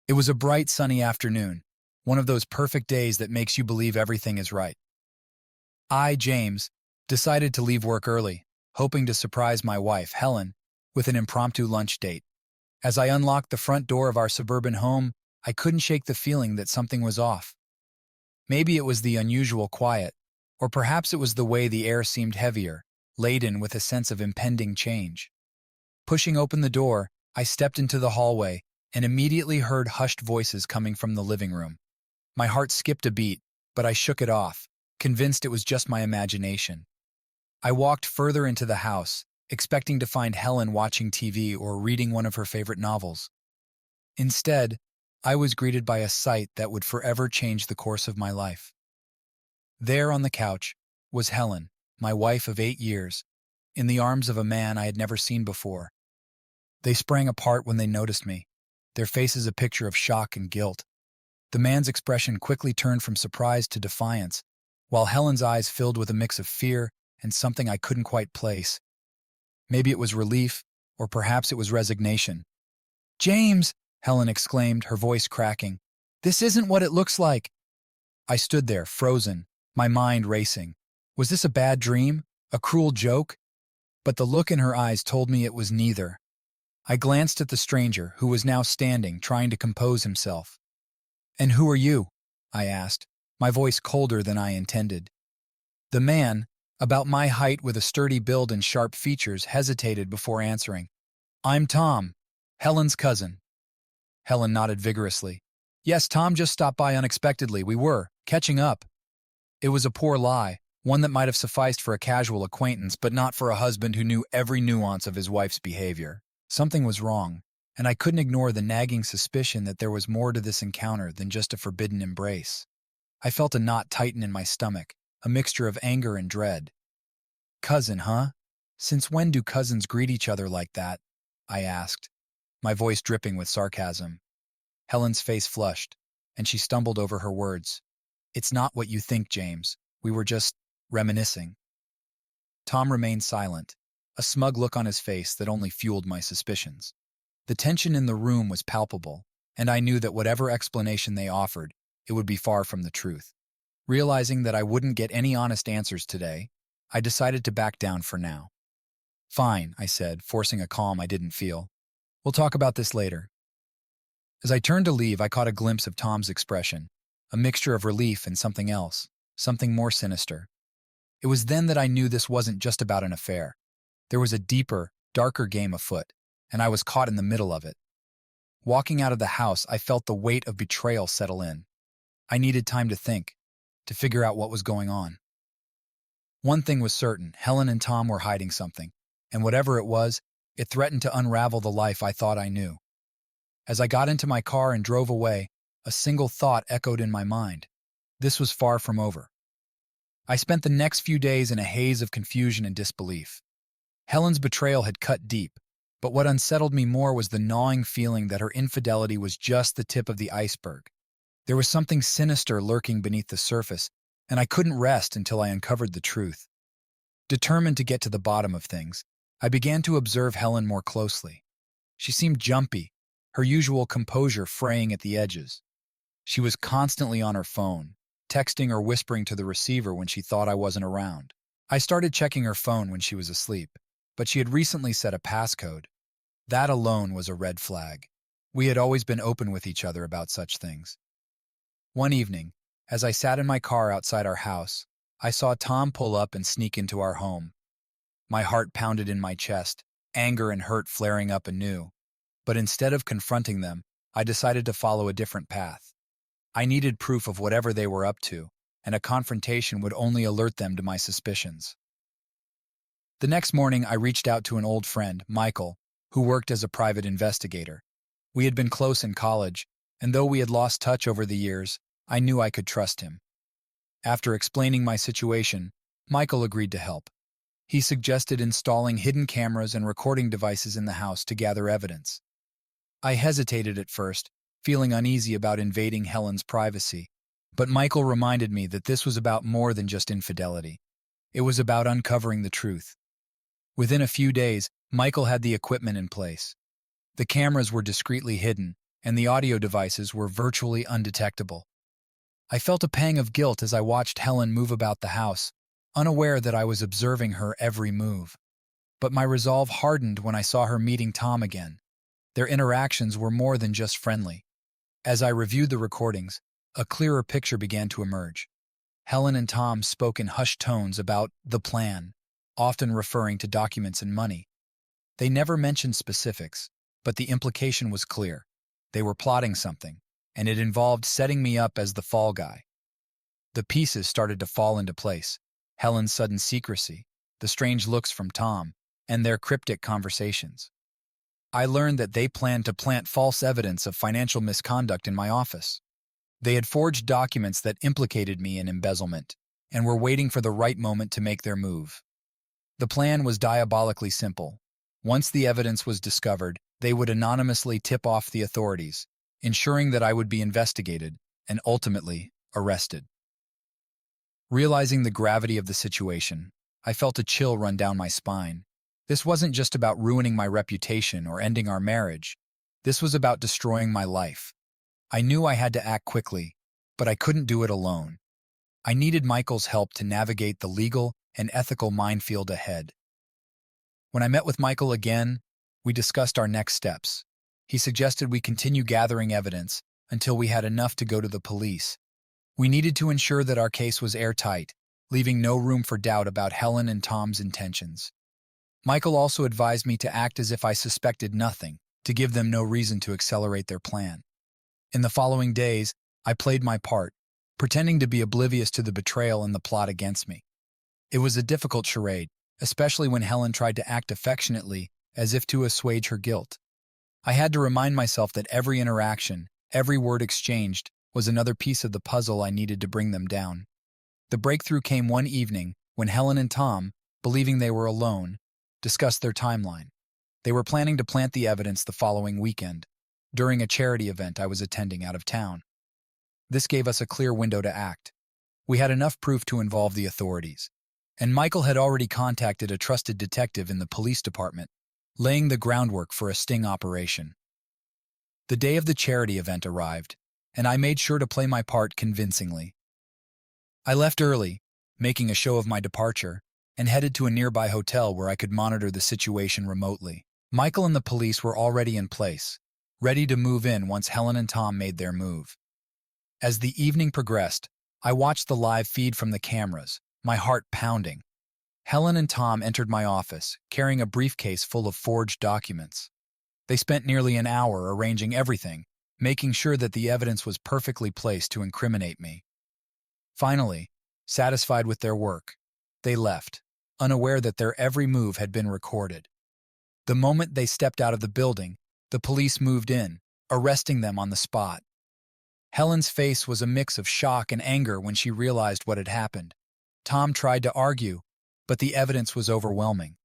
It was a bright, sunny afternoon, one of those perfect days that makes you believe everything is right. I, James, decided to leave work early, hoping to surprise my wife, Helen, with an impromptu lunch date. As I unlocked the front door of our suburban home, I couldn't shake the feeling that something was off. Maybe it was the unusual quiet, or perhaps it was the way the air seemed heavier, laden with a sense of impending change. Pushing open the door, I stepped into the hallway and immediately heard hushed voices coming from the living room. My heart skipped a beat, but I shook it off, convinced it was just my imagination. I walked further into the house, expecting to find Helen watching TV or reading one of her favorite novels. Instead, I was greeted by a sight that would forever change the course of my life. There on the couch was Helen, my wife of 8 years, in the arms of a man I had never seen before. They sprang apart when they noticed me, their faces a picture of shock and guilt. The man's expression quickly turned from surprise to defiance, while Helen's eyes filled with a mix of fear and something I couldn't quite place. Maybe it was relief, or perhaps it was resignation. "James!" Helen exclaimed, her voice cracking. "This isn't what it looks like." I stood there, frozen, my mind racing. Was this a bad dream? A cruel joke? But the look in her eyes told me it was neither. I glanced at the stranger, who was now standing, trying to compose himself. "And who are you?" I asked, my voice colder than I intended. The man, about my height with a sturdy build and sharp features, hesitated before answering. "I'm Tom, Helen's cousin." Helen nodded vigorously. "Yes, Tom just stopped by unexpectedly. We were catching up." It was a poor lie, one that might have sufficed for a casual acquaintance, but not for a husband who knew every nuance of his wife's behavior. Something was wrong, and I couldn't ignore the nagging suspicion that there was more to this encounter than just a forbidden embrace. I felt a knot tighten in my stomach, a mixture of anger and dread. "Cousin, huh? Since when do cousins greet each other like that?" I asked, my voice dripping with sarcasm. Helen's face flushed, and she stumbled over her words. "It's not what you think, James. We were just reminiscing." Tom remained silent, a smug look on his face that only fueled my suspicions. The tension in the room was palpable, and I knew that whatever explanation they offered, it would be far from the truth. Realizing that I wouldn't get any honest answers today, I decided to back down for now. "Fine," I said, forcing a calm I didn't feel. "We'll talk about this later." As I turned to leave, I caught a glimpse of Tom's expression, a mixture of relief and something else, something more sinister. It was then that I knew this wasn't just about an affair. There was a deeper, darker game afoot, and I was caught in the middle of it. Walking out of the house, I felt the weight of betrayal settle in. I needed time to think, to figure out what was going on. One thing was certain, Helen and Tom were hiding something, and whatever it was, it threatened to unravel the life I thought I knew. As I got into my car and drove away, a single thought echoed in my mind. This was far from over. I spent the next few days in a haze of confusion and disbelief. Helen's betrayal had cut deep, but what unsettled me more was the gnawing feeling that her infidelity was just the tip of the iceberg. There was something sinister lurking beneath the surface, and I couldn't rest until I uncovered the truth. Determined to get to the bottom of things, I began to observe Helen more closely. She seemed jumpy, her usual composure fraying at the edges. She was constantly on her phone, texting or whispering to the receiver when she thought I wasn't around. I started checking her phone when she was asleep, but she had recently set a passcode. That alone was a red flag. We had always been open with each other about such things. One evening, as I sat in my car outside our house, I saw Tom pull up and sneak into our home. My heart pounded in my chest, anger and hurt flaring up anew. But instead of confronting them, I decided to follow a different path. I needed proof of whatever they were up to, and a confrontation would only alert them to my suspicions. The next morning, I reached out to an old friend, Michael, who worked as a private investigator. We had been close in college, and though we had lost touch over the years, I knew I could trust him. After explaining my situation, Michael agreed to help. He suggested installing hidden cameras and recording devices in the house to gather evidence. I hesitated at first, feeling uneasy about invading Helen's privacy, but Michael reminded me that this was about more than just infidelity. It was about uncovering the truth. Within a few days, Michael had the equipment in place. The cameras were discreetly hidden, and the audio devices were virtually undetectable. I felt a pang of guilt as I watched Helen move about the house, unaware that I was observing her every move. But my resolve hardened when I saw her meeting Tom again. Their interactions were more than just friendly. As I reviewed the recordings, a clearer picture began to emerge. Helen and Tom spoke in hushed tones about the plan, often referring to documents and money. They never mentioned specifics, but the implication was clear. They were plotting something, and it involved setting me up as the fall guy. The pieces started to fall into place. Helen's sudden secrecy, the strange looks from Tom, and their cryptic conversations. I learned that they planned to plant false evidence of financial misconduct in my office. They had forged documents that implicated me in embezzlement, and were waiting for the right moment to make their move. The plan was diabolically simple. Once the evidence was discovered, they would anonymously tip off the authorities, ensuring that I would be investigated and ultimately arrested. Realizing the gravity of the situation, I felt a chill run down my spine. This wasn't just about ruining my reputation or ending our marriage. This was about destroying my life. I knew I had to act quickly, but I couldn't do it alone. I needed Michael's help to navigate the legal and ethical minefield ahead. When I met with Michael again, we discussed our next steps. He suggested we continue gathering evidence until we had enough to go to the police. We needed to ensure that our case was airtight, leaving no room for doubt about Helen and Tom's intentions. Michael also advised me to act as if I suspected nothing, to give them no reason to accelerate their plan. In the following days, I played my part, pretending to be oblivious to the betrayal and the plot against me. It was a difficult charade, especially when Helen tried to act affectionately, as if to assuage her guilt. I had to remind myself that every interaction, every word exchanged, was another piece of the puzzle I needed to bring them down. The breakthrough came one evening when Helen and Tom, believing they were alone, discussed their timeline. They were planning to plant the evidence the following weekend, during a charity event I was attending out of town. This gave us a clear window to act. We had enough proof to involve the authorities, and Michael had already contacted a trusted detective in the police department, laying the groundwork for a sting operation. The day of the charity event arrived, and I made sure to play my part convincingly. I left early, making a show of my departure, and headed to a nearby hotel where I could monitor the situation remotely. Michael and the police were already in place, ready to move in once Helen and Tom made their move. As the evening progressed, I watched the live feed from the cameras, my heart pounding. Helen and Tom entered my office, carrying a briefcase full of forged documents. They spent nearly an hour arranging everything, making sure that the evidence was perfectly placed to incriminate me. Finally, satisfied with their work, they left, unaware that their every move had been recorded. The moment they stepped out of the building, the police moved in, arresting them on the spot. Helen's face was a mix of shock and anger when she realized what had happened. Tom tried to argue, but the evidence was overwhelming.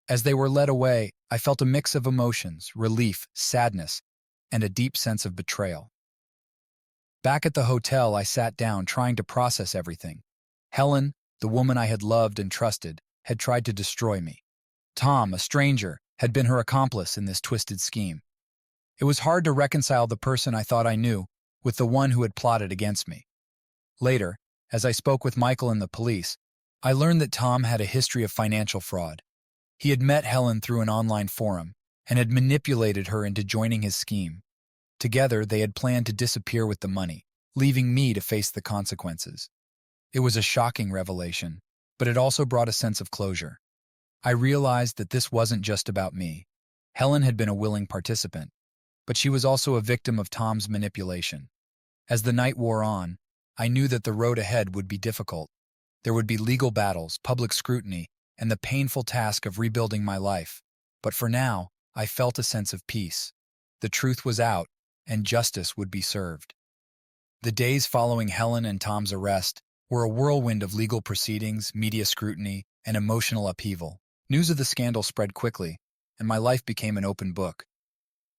As they were led away, I felt a mix of emotions, relief, sadness, and a deep sense of betrayal. Back at the hotel, I sat down trying to process everything. Helen, the woman I had loved and trusted, had tried to destroy me. Tom, a stranger, had been her accomplice in this twisted scheme. It was hard to reconcile the person I thought I knew with the one who had plotted against me. Later, as I spoke with Michael and the police, I learned that Tom had a history of financial fraud. He had met Helen through an online forum and had manipulated her into joining his scheme. Together, they had planned to disappear with the money, leaving me to face the consequences. It was a shocking revelation, but it also brought a sense of closure. I realized that this wasn't just about me. Helen had been a willing participant, but she was also a victim of Tom's manipulation. As the night wore on, I knew that the road ahead would be difficult. There would be legal battles, public scrutiny, and the painful task of rebuilding my life. But for now, I felt a sense of peace. The truth was out, and justice would be served. The days following Helen and Tom's arrest were a whirlwind of legal proceedings, media scrutiny, and emotional upheaval. News of the scandal spread quickly, and my life became an open book.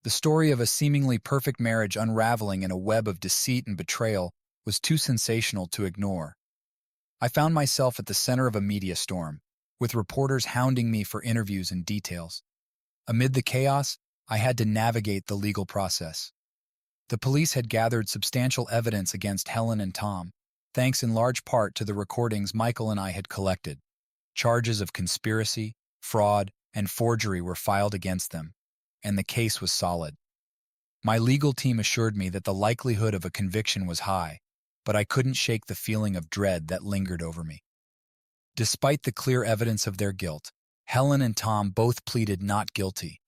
The story of a seemingly perfect marriage unraveling in a web of deceit and betrayal was too sensational to ignore. I found myself at the center of a media storm, with reporters hounding me for interviews and details. Amid the chaos, I had to navigate the legal process. The police had gathered substantial evidence against Helen and Tom, thanks in large part to the recordings Michael and I had collected. Charges of conspiracy, fraud, and forgery were filed against them, and the case was solid. My legal team assured me that the likelihood of a conviction was high, but I couldn't shake the feeling of dread that lingered over me. Despite the clear evidence of their guilt, Helen and Tom both pleaded not guilty.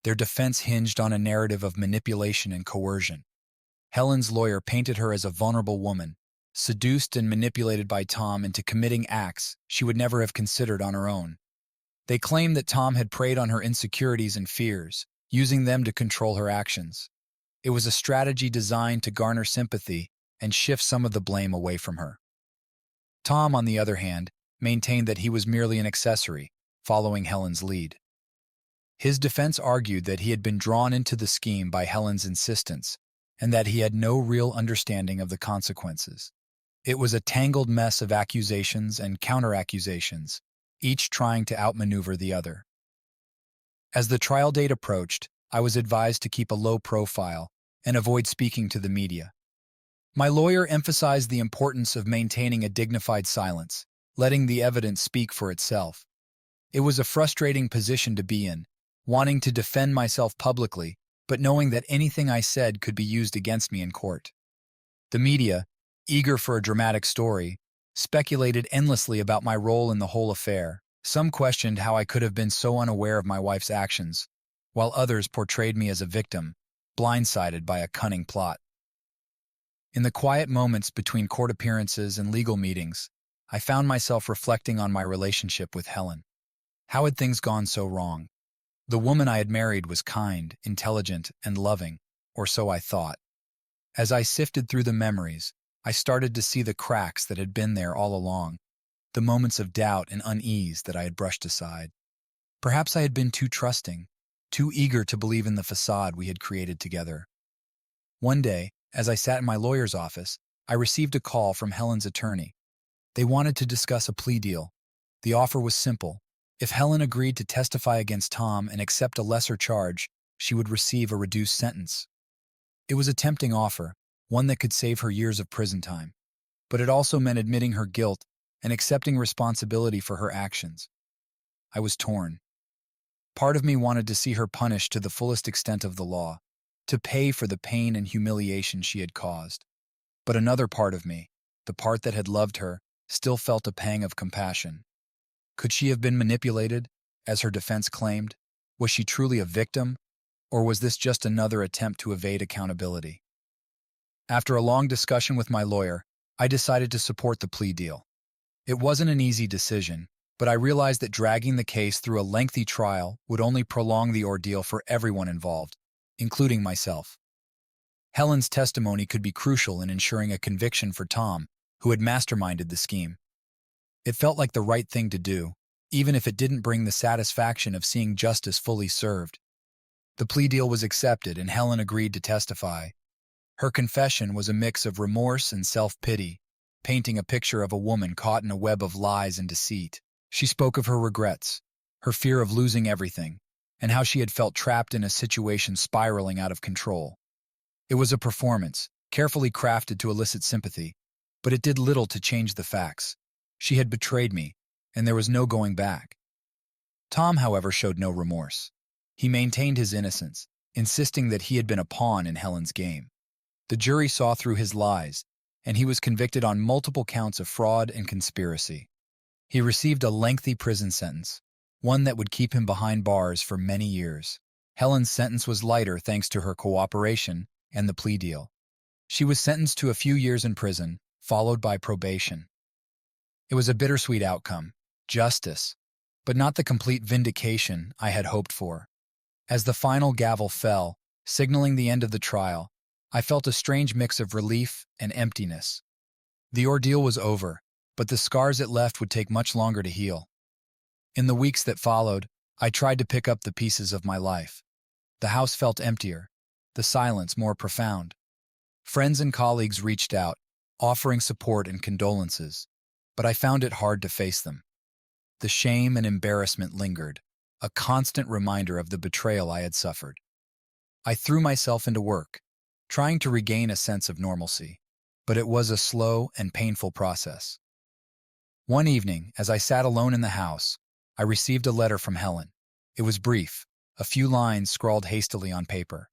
Their defense hinged on a narrative of manipulation and coercion. Helen's lawyer painted her as a vulnerable woman, seduced and manipulated by Tom into committing acts she would never have considered on her own. They claimed that Tom had preyed on her insecurities and fears, using them to control her actions. It was a strategy designed to garner sympathy and shift some of the blame away from her. Tom, on the other hand, maintained that he was merely an accessory, following Helen's lead. His defense argued that he had been drawn into the scheme by Helen's insistence, and that he had no real understanding of the consequences. It was a tangled mess of accusations and counter-accusations, each trying to outmaneuver the other. As the trial date approached, I was advised to keep a low profile and avoid speaking to the media. My lawyer emphasized the importance of maintaining a dignified silence, letting the evidence speak for itself. It was a frustrating position to be in, wanting to defend myself publicly, but knowing that anything I said could be used against me in court. The media, eager for a dramatic story, speculated endlessly about my role in the whole affair. Some questioned how I could have been so unaware of my wife's actions, while others portrayed me as a victim, blindsided by a cunning plot. In the quiet moments between court appearances and legal meetings, I found myself reflecting on my relationship with Helen. How had things gone so wrong? The woman I had married was kind, intelligent, and loving, or so I thought. As I sifted through the memories, I started to see the cracks that had been there all along, the moments of doubt and unease that I had brushed aside. Perhaps I had been too trusting, too eager to believe in the facade we had created together. One day, as I sat in my lawyer's office, I received a call from Helen's attorney. They wanted to discuss a plea deal. The offer was simple. If Helen agreed to testify against Tom and accept a lesser charge, she would receive a reduced sentence. It was a tempting offer, one that could save her years of prison time. But it also meant admitting her guilt and accepting responsibility for her actions. I was torn. Part of me wanted to see her punished to the fullest extent of the law, to pay for the pain and humiliation she had caused. But another part of me, the part that had loved her, still felt a pang of compassion. Could she have been manipulated, as her defense claimed? Was she truly a victim, or was this just another attempt to evade accountability? After a long discussion with my lawyer, I decided to support the plea deal. It wasn't an easy decision, but I realized that dragging the case through a lengthy trial would only prolong the ordeal for everyone involved, including myself. Helen's testimony could be crucial in ensuring a conviction for Tom, who had masterminded the scheme. It felt like the right thing to do, even if it didn't bring the satisfaction of seeing justice fully served. The plea deal was accepted and Helen agreed to testify. Her confession was a mix of remorse and self-pity, painting a picture of a woman caught in a web of lies and deceit. She spoke of her regrets, her fear of losing everything, and how she had felt trapped in a situation spiraling out of control. It was a performance, carefully crafted to elicit sympathy, but it did little to change the facts. She had betrayed me, and there was no going back. Tom, however, showed no remorse. He maintained his innocence, insisting that he had been a pawn in Helen's game. The jury saw through his lies, and he was convicted on multiple counts of fraud and conspiracy. He received a lengthy prison sentence, one that would keep him behind bars for many years. Helen's sentence was lighter thanks to her cooperation and the plea deal. She was sentenced to a few years in prison, followed by probation. It was a bittersweet outcome, justice, but not the complete vindication I had hoped for. As the final gavel fell, signaling the end of the trial, I felt a strange mix of relief and emptiness. The ordeal was over, but the scars it left would take much longer to heal. In the weeks that followed, I tried to pick up the pieces of my life. The house felt emptier, the silence more profound. Friends and colleagues reached out, offering support and condolences, but I found it hard to face them. The shame and embarrassment lingered, a constant reminder of the betrayal I had suffered. I threw myself into work, trying to regain a sense of normalcy. But it was a slow and painful process. One evening, as I sat alone in the house, I received a letter from Helen. It was brief, a few lines scrawled hastily on paper.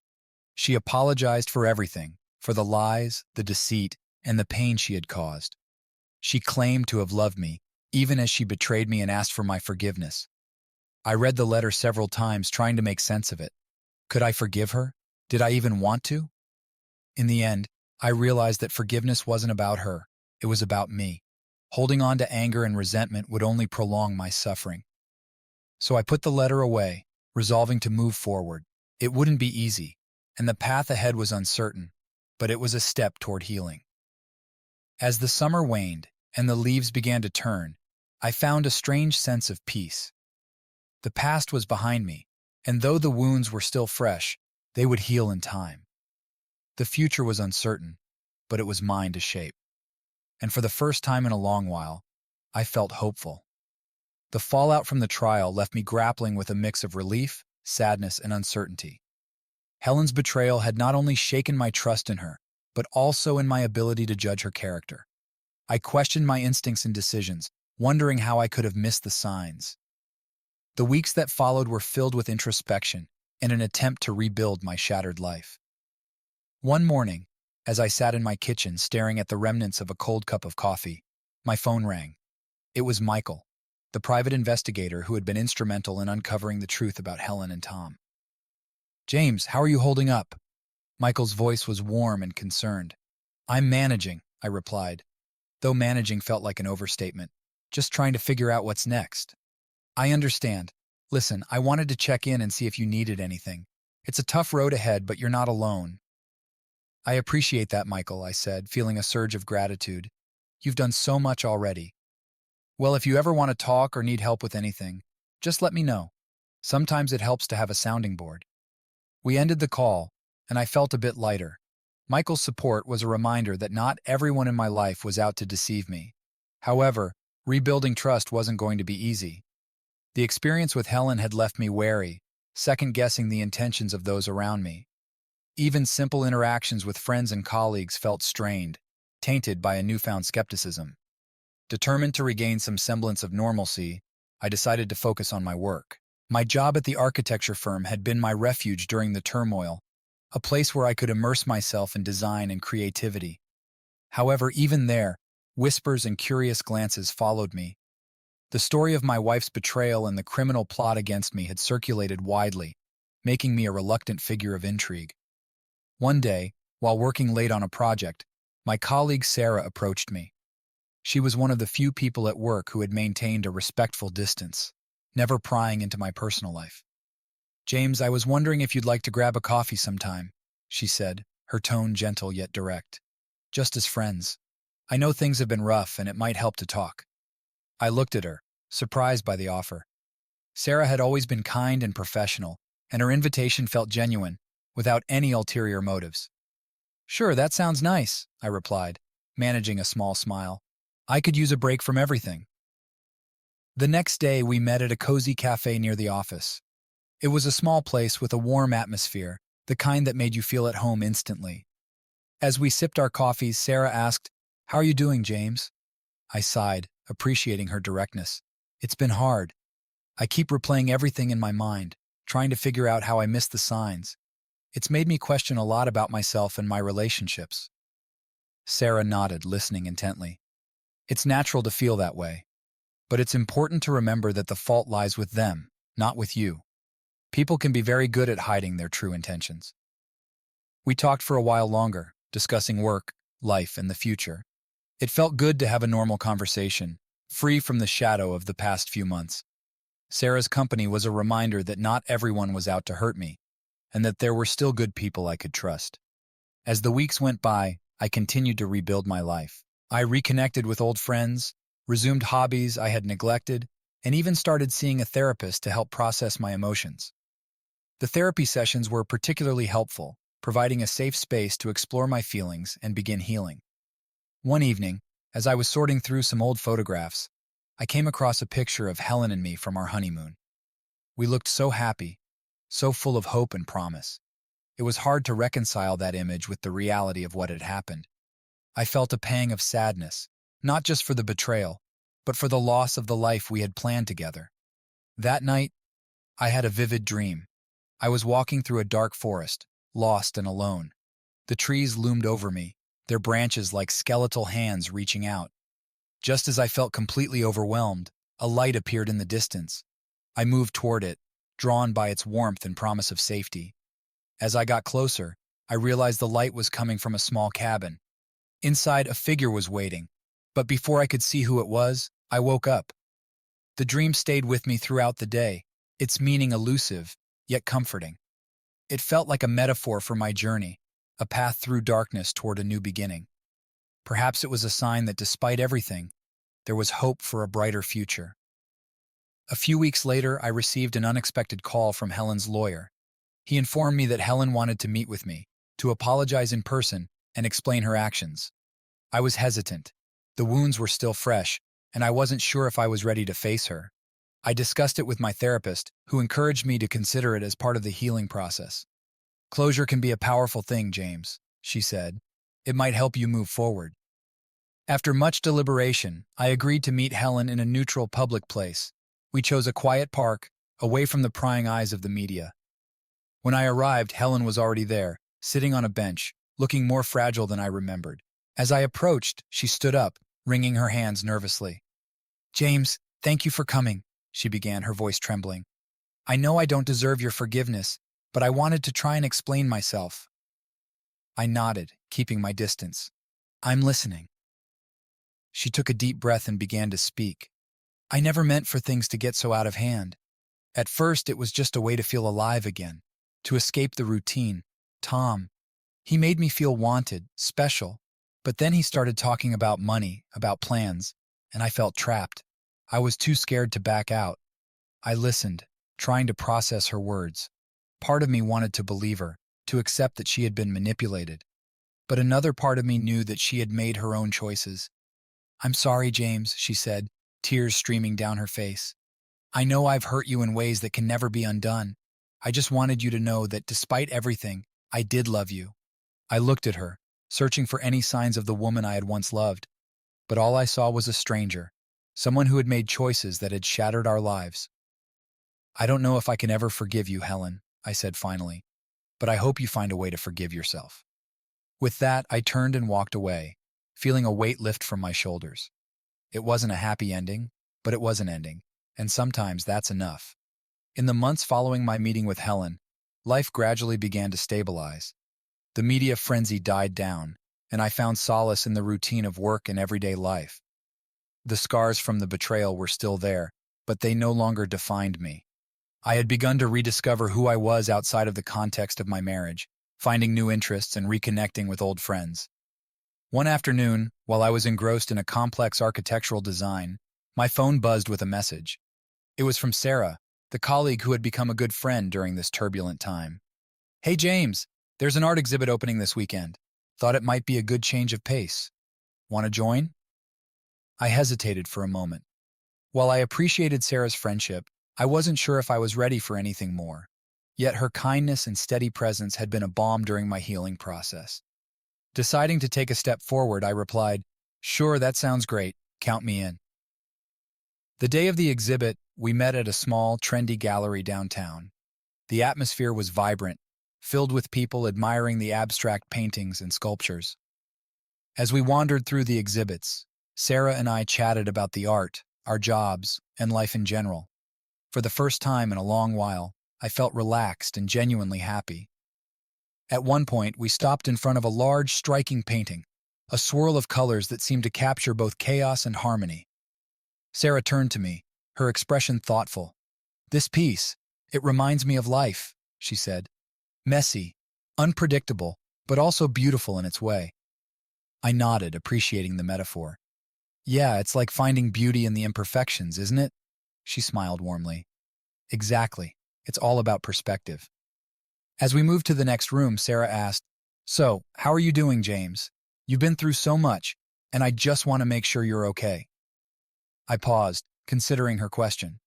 She apologized for everything, for the lies, the deceit, and the pain she had caused. She claimed to have loved me, even as she betrayed me and asked for my forgiveness. I read the letter several times, trying to make sense of it. Could I forgive her? Did I even want to? In the end, I realized that forgiveness wasn't about her. It was about me. Holding on to anger and resentment would only prolong my suffering. So I put the letter away, resolving to move forward. It wouldn't be easy, and the path ahead was uncertain, but it was a step toward healing. As the summer waned and the leaves began to turn, I found a strange sense of peace. The past was behind me, and though the wounds were still fresh, they would heal in time. The future was uncertain, but it was mine to shape. And for the first time in a long while, I felt hopeful. The fallout from the trial left me grappling with a mix of relief, sadness, and uncertainty. Helen's betrayal had not only shaken my trust in her, but also in my ability to judge her character. I questioned my instincts and decisions, wondering how I could have missed the signs. The weeks that followed were filled with introspection and an attempt to rebuild my shattered life. One morning, as I sat in my kitchen staring at the remnants of a cold cup of coffee, my phone rang. It was Michael, the private investigator who had been instrumental in uncovering the truth about Helen and Tom. "James, how are you holding up?" Michael's voice was warm and concerned. "I'm managing," I replied, though managing felt like an overstatement, just trying to figure out what's next. "I understand. Listen, I wanted to check in and see if you needed anything. It's a tough road ahead, but you're not alone." "I appreciate that, Michael," I said, feeling a surge of gratitude. "You've done so much already." "Well, if you ever want to talk or need help with anything, just let me know. Sometimes it helps to have a sounding board." We ended the call, and I felt a bit lighter. Michael's support was a reminder that not everyone in my life was out to deceive me. However, rebuilding trust wasn't going to be easy. The experience with Helen had left me wary, second-guessing the intentions of those around me. Even simple interactions with friends and colleagues felt strained, tainted by a newfound skepticism. Determined to regain some semblance of normalcy, I decided to focus on my work. My job at the architecture firm had been my refuge during the turmoil, a place where I could immerse myself in design and creativity. However, even there, whispers and curious glances followed me. The story of my wife's betrayal and the criminal plot against me had circulated widely, making me a reluctant figure of intrigue. One day, while working late on a project, my colleague Sarah approached me. She was one of the few people at work who had maintained a respectful distance, never prying into my personal life. "James, I was wondering if you'd like to grab a coffee sometime," she said, her tone gentle yet direct. "Just as friends. I know things have been rough and it might help to talk." I looked at her, surprised by the offer. Sarah had always been kind and professional, and her invitation felt genuine, without any ulterior motives. "Sure, that sounds nice," I replied, managing a small smile. "I could use a break from everything." The next day, we met at a cozy cafe near the office. It was a small place with a warm atmosphere, the kind that made you feel at home instantly. As we sipped our coffees, Sarah asked, "How are you doing, James?" I sighed, appreciating her directness. "It's been hard. I keep replaying everything in my mind, trying to figure out how I missed the signs. It's made me question a lot about myself and my relationships." Sarah nodded, listening intently. "It's natural to feel that way, but it's important to remember that the fault lies with them, not with you. People can be very good at hiding their true intentions." We talked for a while longer, discussing work, life, and the future. It felt good to have a normal conversation, free from the shadow of the past few months. Sarah's company was a reminder that not everyone was out to hurt me, and that there were still good people I could trust. As the weeks went by, I continued to rebuild my life. I reconnected with old friends, resumed hobbies I had neglected, and even started seeing a therapist to help process my emotions. The therapy sessions were particularly helpful, providing a safe space to explore my feelings and begin healing. One evening, as I was sorting through some old photographs, I came across a picture of Helen and me from our honeymoon. We looked so happy, so full of hope and promise. It was hard to reconcile that image with the reality of what had happened. I felt a pang of sadness, not just for the betrayal, but for the loss of the life we had planned together. That night, I had a vivid dream. I was walking through a dark forest, lost and alone. The trees loomed over me, their branches like skeletal hands reaching out. Just as I felt completely overwhelmed, a light appeared in the distance. I moved toward it, drawn by its warmth and promise of safety. As I got closer, I realized the light was coming from a small cabin. Inside, a figure was waiting, but before I could see who it was, I woke up. The dream stayed with me throughout the day, its meaning elusive, yet comforting. It felt like a metaphor for my journey, a path through darkness toward a new beginning. Perhaps it was a sign that despite everything, there was hope for a brighter future. A few weeks later, I received an unexpected call from Helen's lawyer. He informed me that Helen wanted to meet with me, to apologize in person and explain her actions. I was hesitant. The wounds were still fresh, and I wasn't sure if I was ready to face her. I discussed it with my therapist, who encouraged me to consider it as part of the healing process. "Closure can be a powerful thing, James," she said. "It might help you move forward." After much deliberation, I agreed to meet Helen in a neutral public place. We chose a quiet park, away from the prying eyes of the media. When I arrived, Helen was already there, sitting on a bench, looking more fragile than I remembered. As I approached, she stood up, wringing her hands nervously. "James, thank you for coming," she began, her voice trembling. "I know I don't deserve your forgiveness, but I wanted to try and explain myself." I nodded, keeping my distance. "I'm listening." She took a deep breath and began to speak. "I never meant for things to get so out of hand. At first, it was just a way to feel alive again, to escape the routine. Tom, he made me feel wanted, special, but then he started talking about money, about plans, and I felt trapped. I was too scared to back out. I listened, trying to process her words. Part of me wanted to believe her, to accept that she had been manipulated. But another part of me knew that she had made her own choices. "I'm sorry, James," she said, tears streaming down her face. "I know I've hurt you in ways that can never be undone. I just wanted you to know that despite everything, I did love you." I looked at her, searching for any signs of the woman I had once loved. But all I saw was a stranger, someone who had made choices that had shattered our lives. "I don't know if I can ever forgive you, Helen," I said finally, "but I hope you find a way to forgive yourself." With that, I turned and walked away, feeling a weight lift from my shoulders. It wasn't a happy ending, but it was an ending, and sometimes that's enough. In the months following my meeting with Helen, life gradually began to stabilize. The media frenzy died down, and I found solace in the routine of work and everyday life. The scars from the betrayal were still there, but they no longer defined me. I had begun to rediscover who I was outside of the context of my marriage, finding new interests and reconnecting with old friends. One afternoon, while I was engrossed in a complex architectural design, my phone buzzed with a message. It was from Sarah, the colleague who had become a good friend during this turbulent time. "Hey James, there's an art exhibit opening this weekend. Thought it might be a good change of pace. Want to join?" I hesitated for a moment. While I appreciated Sarah's friendship, I wasn't sure if I was ready for anything more. Yet her kindness and steady presence had been a balm during my healing process. Deciding to take a step forward, I replied, "Sure, that sounds great. Count me in." The day of the exhibit, we met at a small, trendy gallery downtown. The atmosphere was vibrant, filled with people admiring the abstract paintings and sculptures. As we wandered through the exhibits, Sarah and I chatted about the art, our jobs, and life in general. For the first time in a long while, I felt relaxed and genuinely happy. At one point, we stopped in front of a large, striking painting, a swirl of colors that seemed to capture both chaos and harmony. Sarah turned to me, her expression thoughtful. "This piece, it reminds me of life," she said. "Messy, unpredictable, but also beautiful in its way." I nodded, appreciating the metaphor. "Yeah, it's like finding beauty in the imperfections, isn't it?" She smiled warmly. "Exactly. It's all about perspective." As we moved to the next room, Sarah asked, "So, how are you doing, James? You've been through so much, and I just want to make sure you're okay." I paused, considering her question.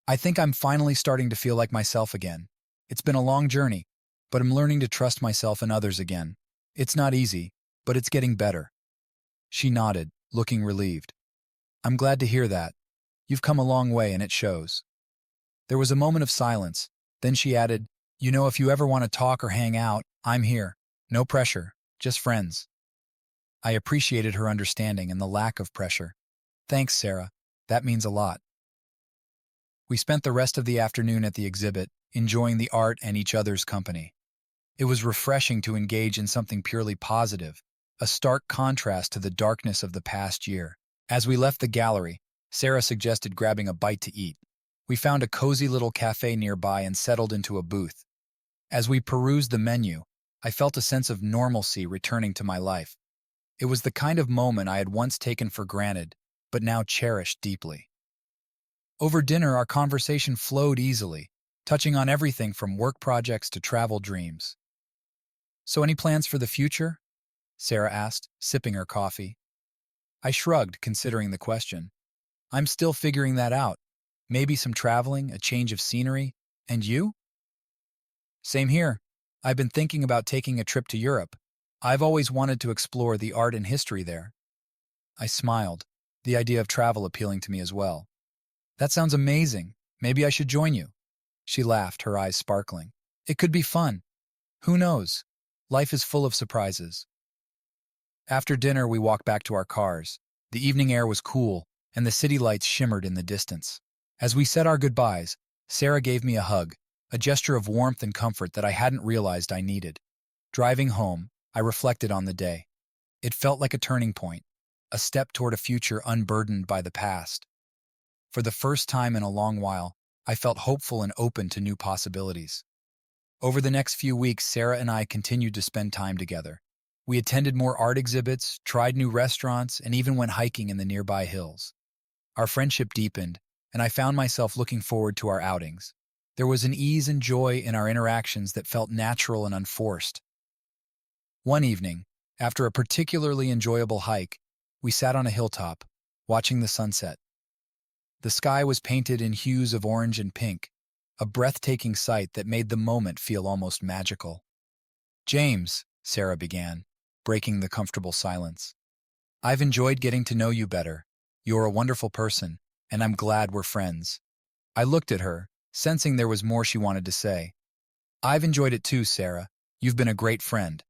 "I think I'm finally starting to feel like myself again. It's been a long journey, but I'm learning to trust myself and others again. It's not easy, but it's getting better." She nodded, looking relieved. "I'm glad to hear that. You've come a long way and it shows." There was a moment of silence. Then she added, "You know, if you ever want to talk or hang out, I'm here. No pressure, just friends." I appreciated her understanding and the lack of pressure. "Thanks, Sarah. That means a lot." We spent the rest of the afternoon at the exhibit, enjoying the art and each other's company. It was refreshing to engage in something purely positive, a stark contrast to the darkness of the past year. As we left the gallery, Sarah suggested grabbing a bite to eat. We found a cozy little cafe nearby and settled into a booth. As we perused the menu, I felt a sense of normalcy returning to my life. It was the kind of moment I had once taken for granted, but now cherished deeply. Over dinner, our conversation flowed easily, touching on everything from work projects to travel dreams. "So any plans for the future?" Sarah asked, sipping her coffee. I shrugged, considering the question. "I'm still figuring that out. Maybe some traveling, a change of scenery. And you?" "Same here. I've been thinking about taking a trip to Europe. I've always wanted to explore the art and history there." I smiled, the idea of travel appealing to me as well. "That sounds amazing. Maybe I should join you." She laughed, her eyes sparkling. "It could be fun. Who knows? Life is full of surprises." After dinner, we walked back to our cars. The evening air was cool, and the city lights shimmered in the distance. As we said our goodbyes, Sarah gave me a hug, a gesture of warmth and comfort that I hadn't realized I needed. Driving home, I reflected on the day. It felt like a turning point, a step toward a future unburdened by the past. For the first time in a long while, I felt hopeful and open to new possibilities. Over the next few weeks, Sarah and I continued to spend time together. We attended more art exhibits, tried new restaurants, and even went hiking in the nearby hills. Our friendship deepened, and I found myself looking forward to our outings. There was an ease and joy in our interactions that felt natural and unforced. One evening, after a particularly enjoyable hike, we sat on a hilltop, watching the sunset. The sky was painted in hues of orange and pink, a breathtaking sight that made the moment feel almost magical. "James," Sarah began, breaking the comfortable silence, "I've enjoyed getting to know you better. You're a wonderful person, and I'm glad we're friends." I looked at her, sensing there was more she wanted to say. "I've enjoyed it too, Sarah. You've been a great friend."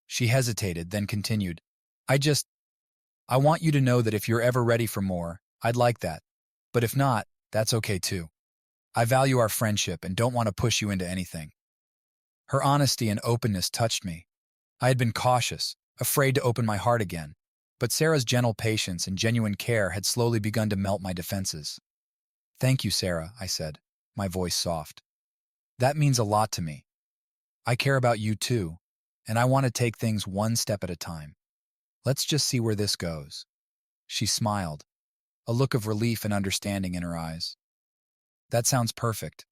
She hesitated, then continued, I want you to know that if you're ever ready for more, I'd like that. But if not, that's okay too. I value our friendship and don't want to push you into anything." Her honesty and openness touched me. I had been cautious, afraid to open my heart again, but Sarah's gentle patience and genuine care had slowly begun to melt my defenses. "Thank you, Sarah," I said, my voice soft. "That means a lot to me. I care about you too, and I want to take things one step at a time. Let's just see where this goes." She smiled, a look of relief and understanding in her eyes. "That sounds perfect."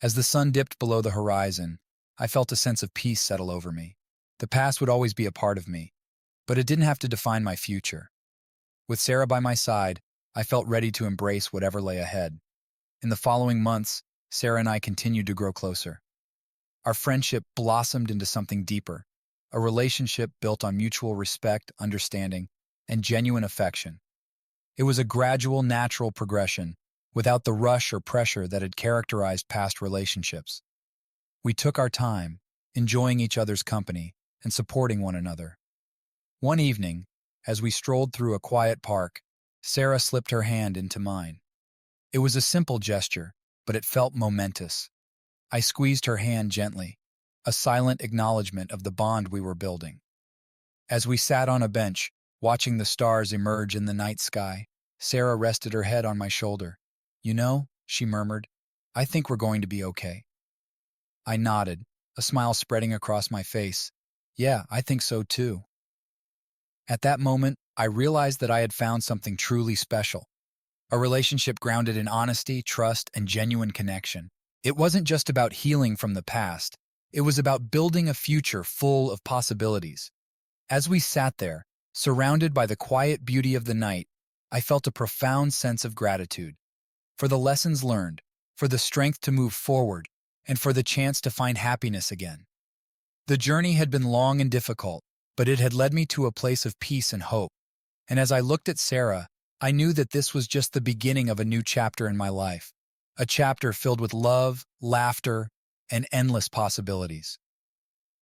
As the sun dipped below the horizon, I felt a sense of peace settle over me. The past would always be a part of me, but it didn't have to define my future. With Sarah by my side, I felt ready to embrace whatever lay ahead. In the following months, Sarah and I continued to grow closer. Our friendship blossomed into something deeper, a relationship built on mutual respect, understanding, and genuine affection. It was a gradual, natural progression, without the rush or pressure that had characterized past relationships. We took our time, enjoying each other's company and supporting one another. One evening, as we strolled through a quiet park, Sarah slipped her hand into mine. It was a simple gesture, but it felt momentous. I squeezed her hand gently, a silent acknowledgement of the bond we were building. As we sat on a bench, watching the stars emerge in the night sky, Sarah rested her head on my shoulder. "You know," she murmured, "I think we're going to be okay." I nodded, a smile spreading across my face. "Yeah, I think so too." At that moment, I realized that I had found something truly special, a relationship grounded in honesty, trust, and genuine connection. It wasn't just about healing from the past. It was about building a future full of possibilities. As we sat there, surrounded by the quiet beauty of the night, I felt a profound sense of gratitude. For the lessons learned, for the strength to move forward, and for the chance to find happiness again. The journey had been long and difficult, but it had led me to a place of peace and hope. And as I looked at Sarah, I knew that this was just the beginning of a new chapter in my life, a chapter filled with love, laughter, and endless possibilities.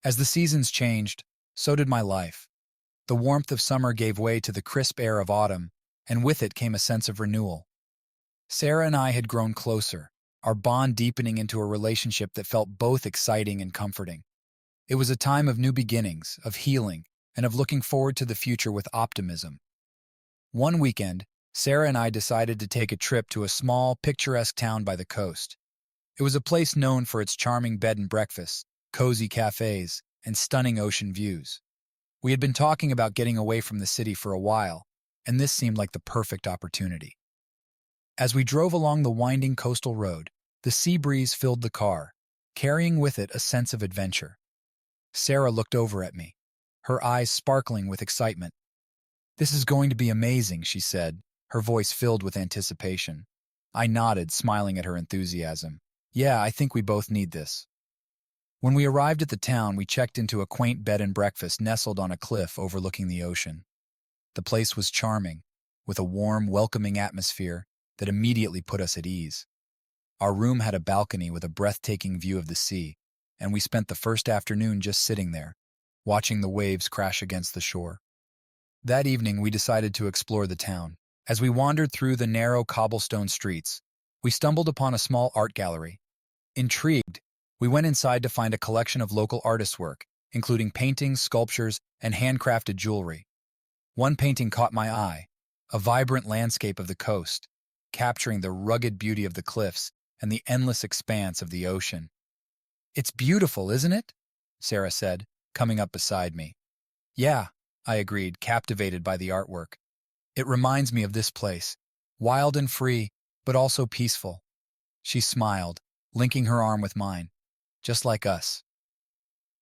As the seasons changed, so did my life. The warmth of summer gave way to the crisp air of autumn, and with it came a sense of renewal. Sarah and I had grown closer, our bond deepening into a relationship that felt both exciting and comforting. It was a time of new beginnings, of healing, and of looking forward to the future with optimism. One weekend, Sarah and I decided to take a trip to a small, picturesque town by the coast. It was a place known for its charming bed and breakfasts, cozy cafes, and stunning ocean views. We had been talking about getting away from the city for a while, and this seemed like the perfect opportunity. As we drove along the winding coastal road, the sea breeze filled the car, carrying with it a sense of adventure. Sarah looked over at me, her eyes sparkling with excitement. "This is going to be amazing," she said, her voice filled with anticipation. I nodded, smiling at her enthusiasm. "Yeah, I think we both need this." When we arrived at the town, we checked into a quaint bed and breakfast nestled on a cliff overlooking the ocean. The place was charming, with a warm, welcoming atmosphere that immediately put us at ease. Our room had a balcony with a breathtaking view of the sea, and we spent the first afternoon just sitting there, watching the waves crash against the shore. That evening, we decided to explore the town. As we wandered through the narrow cobblestone streets, we stumbled upon a small art gallery. Intrigued, we went inside to find a collection of local artists' work, including paintings, sculptures, and handcrafted jewelry. One painting caught my eye, a vibrant landscape of the coast, capturing the rugged beauty of the cliffs and the endless expanse of the ocean. "It's beautiful, isn't it?" Sarah said, coming up beside me. "Yeah," I agreed, captivated by the artwork. "It reminds me of this place, wild and free, but also peaceful." She smiled, linking her arm with mine. "Just like us."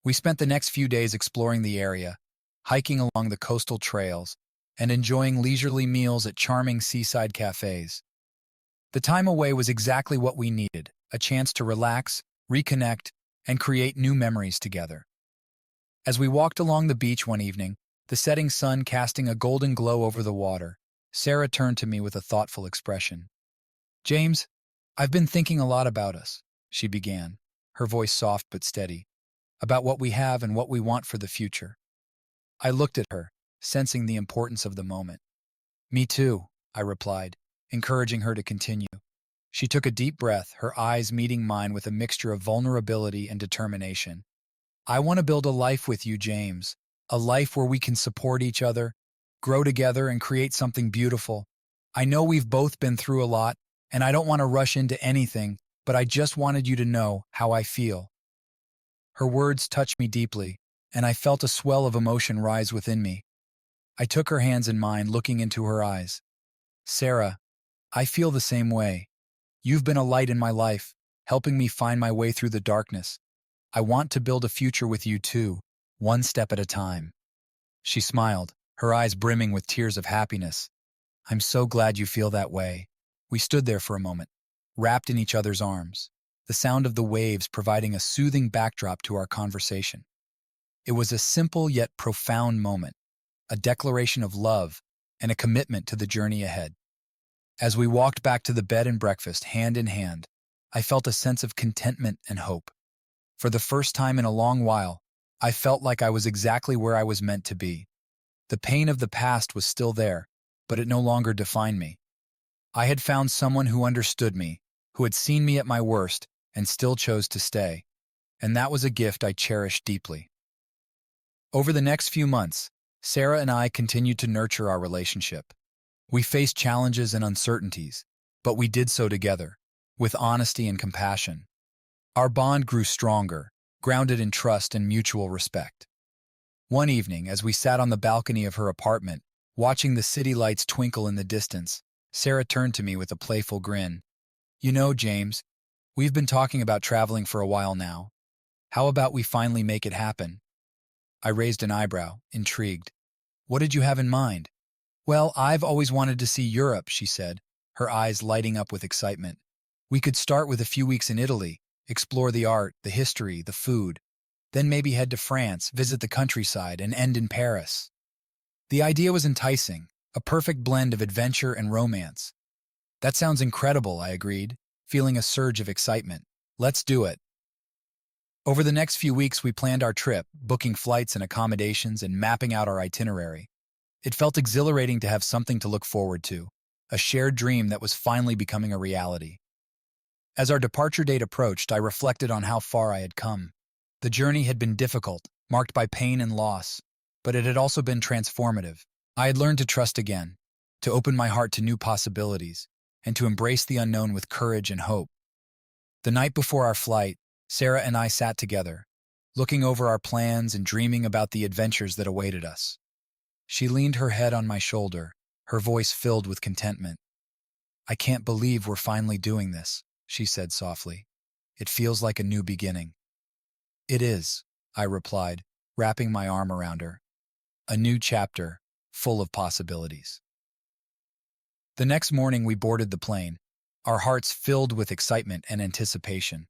We spent the next few days exploring the area, hiking along the coastal trails, and enjoying leisurely meals at charming seaside cafes. The time away was exactly what we needed, a chance to relax, reconnect, and create new memories together. As we walked along the beach one evening, the setting sun casting a golden glow over the water, Sarah turned to me with a thoughtful expression. "James, I've been thinking a lot about us," she began, her voice soft but steady, "about what we have and what we want for the future." I looked at her, sensing the importance of the moment. "Me too," I replied, encouraging her to continue. She took a deep breath, her eyes meeting mine with a mixture of vulnerability and determination. "I want to build a life with you, James, a life where we can support each other, grow together, and create something beautiful. I know we've both been through a lot, and I don't want to rush into anything, but I just wanted you to know how I feel." Her words touched me deeply, and I felt a swell of emotion rise within me. I took her hands in mine, looking into her eyes. "Sarah, I feel the same way. You've been a light in my life, helping me find my way through the darkness. I want to build a future with you too, one step at a time." She smiled, her eyes brimming with tears of happiness. "I'm so glad you feel that way." We stood there for a moment, wrapped in each other's arms, the sound of the waves providing a soothing backdrop to our conversation. It was a simple yet profound moment, a declaration of love and a commitment to the journey ahead. As we walked back to the bed and breakfast, hand in hand, I felt a sense of contentment and hope. For the first time in a long while, I felt like I was exactly where I was meant to be. The pain of the past was still there, but it no longer defined me. I had found someone who understood me, who had seen me at my worst, and still chose to stay. And that was a gift I cherished deeply. Over the next few months, Sarah and I continued to nurture our relationship. We faced challenges and uncertainties, but we did so together, with honesty and compassion. Our bond grew stronger, grounded in trust and mutual respect. One evening, as we sat on the balcony of her apartment, watching the city lights twinkle in the distance, Sarah turned to me with a playful grin. "You know, James, we've been talking about traveling for a while now. How about we finally make it happen?" I raised an eyebrow, intrigued. "What did you have in mind?" "Well, I've always wanted to see Europe," she said, her eyes lighting up with excitement. "We could start with a few weeks in Italy, explore the art, the history, the food, then maybe head to France, visit the countryside, and end in Paris. The idea was enticing, a perfect blend of adventure and romance. That sounds incredible, I agreed, feeling a surge of excitement. Let's do it. Over the next few weeks, we planned our trip, booking flights and accommodations and mapping out our itinerary. It felt exhilarating to have something to look forward to, a shared dream that was finally becoming a reality. As our departure date approached, I reflected on how far I had come. The journey had been difficult, marked by pain and loss, but it had also been transformative. I had learned to trust again, to open my heart to new possibilities, and to embrace the unknown with courage and hope. The night before our flight, Sarah and I sat together, looking over our plans and dreaming about the adventures that awaited us. She leaned her head on my shoulder, her voice filled with contentment. "I can't believe we're finally doing this," she said softly. "It feels like a new beginning." "It is," I replied, wrapping my arm around her. "A new chapter, full of possibilities." The next morning we boarded the plane, our hearts filled with excitement and anticipation.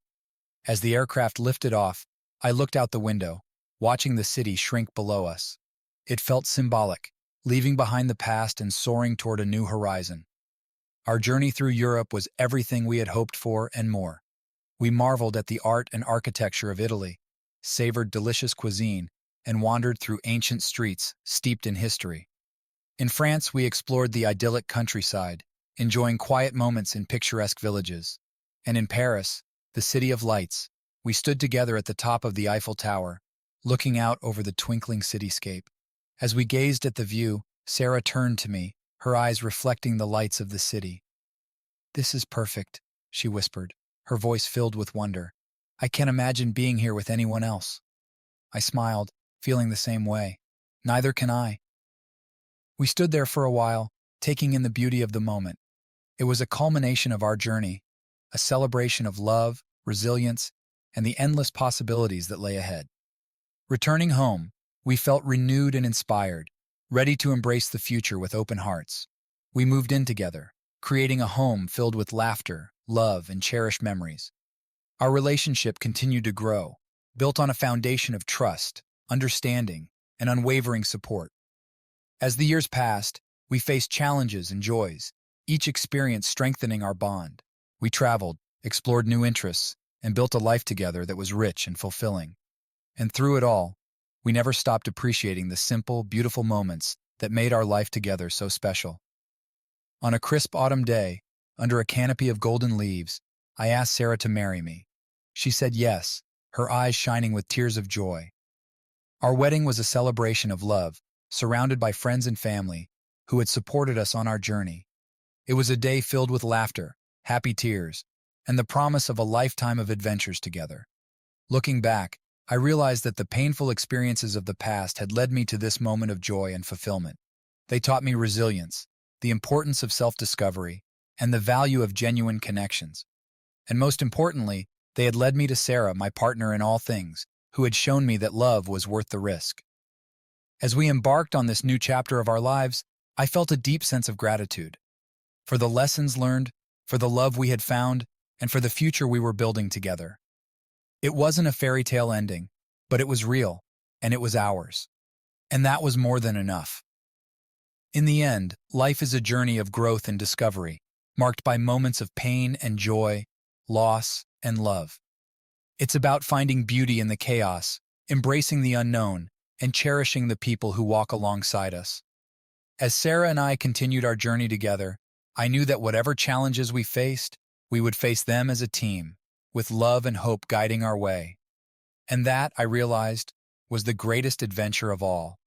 As the aircraft lifted off, I looked out the window, watching the city shrink below us. It felt symbolic, leaving behind the past and soaring toward a new horizon. Our journey through Europe was everything we had hoped for and more. We marveled at the art and architecture of Italy, savored delicious cuisine, and wandered through ancient streets steeped in history. In France, we explored the idyllic countryside, enjoying quiet moments in picturesque villages. And in Paris, the city of lights, we stood together at the top of the Eiffel Tower, looking out over the twinkling cityscape. As we gazed at the view, Sarah turned to me, her eyes reflecting the lights of the city. "This is perfect," she whispered, her voice filled with wonder. "I can't imagine being here with anyone else." I smiled, feeling the same way. "Neither can I." We stood there for a while, taking in the beauty of the moment. It was a culmination of our journey, a celebration of love, resilience, and the endless possibilities that lay ahead. Returning home, we felt renewed and inspired, ready to embrace the future with open hearts. We moved in together, creating a home filled with laughter, love, and cherished memories. Our relationship continued to grow, built on a foundation of trust, understanding, and unwavering support. As the years passed, we faced challenges and joys, each experience strengthening our bond. We traveled, explored new interests, and built a life together that was rich and fulfilling. And through it all, we never stopped appreciating the simple, beautiful moments that made our life together so special. On a crisp autumn day, under a canopy of golden leaves, I asked Sarah to marry me. She said yes, her eyes shining with tears of joy. Our wedding was a celebration of love, surrounded by friends and family who had supported us on our journey. It was a day filled with laughter, happy tears, and the promise of a lifetime of adventures together. Looking back, I realized that the painful experiences of the past had led me to this moment of joy and fulfillment. They taught me resilience, the importance of self-discovery, and the value of genuine connections. And most importantly, they had led me to Sarah, my partner in all things, who had shown me that love was worth the risk. As we embarked on this new chapter of our lives, I felt a deep sense of gratitude for the lessons learned, for the love we had found, and for the future we were building together. It wasn't a fairy tale ending, but it was real, and it was ours. And that was more than enough. In the end, life is a journey of growth and discovery, marked by moments of pain and joy, loss and love. It's about finding beauty in the chaos, embracing the unknown, and cherishing the people who walk alongside us. As Sarah and I continued our journey together, I knew that whatever challenges we faced, we would face them as a team, with love and hope guiding our way. And that, I realized, was the greatest adventure of all.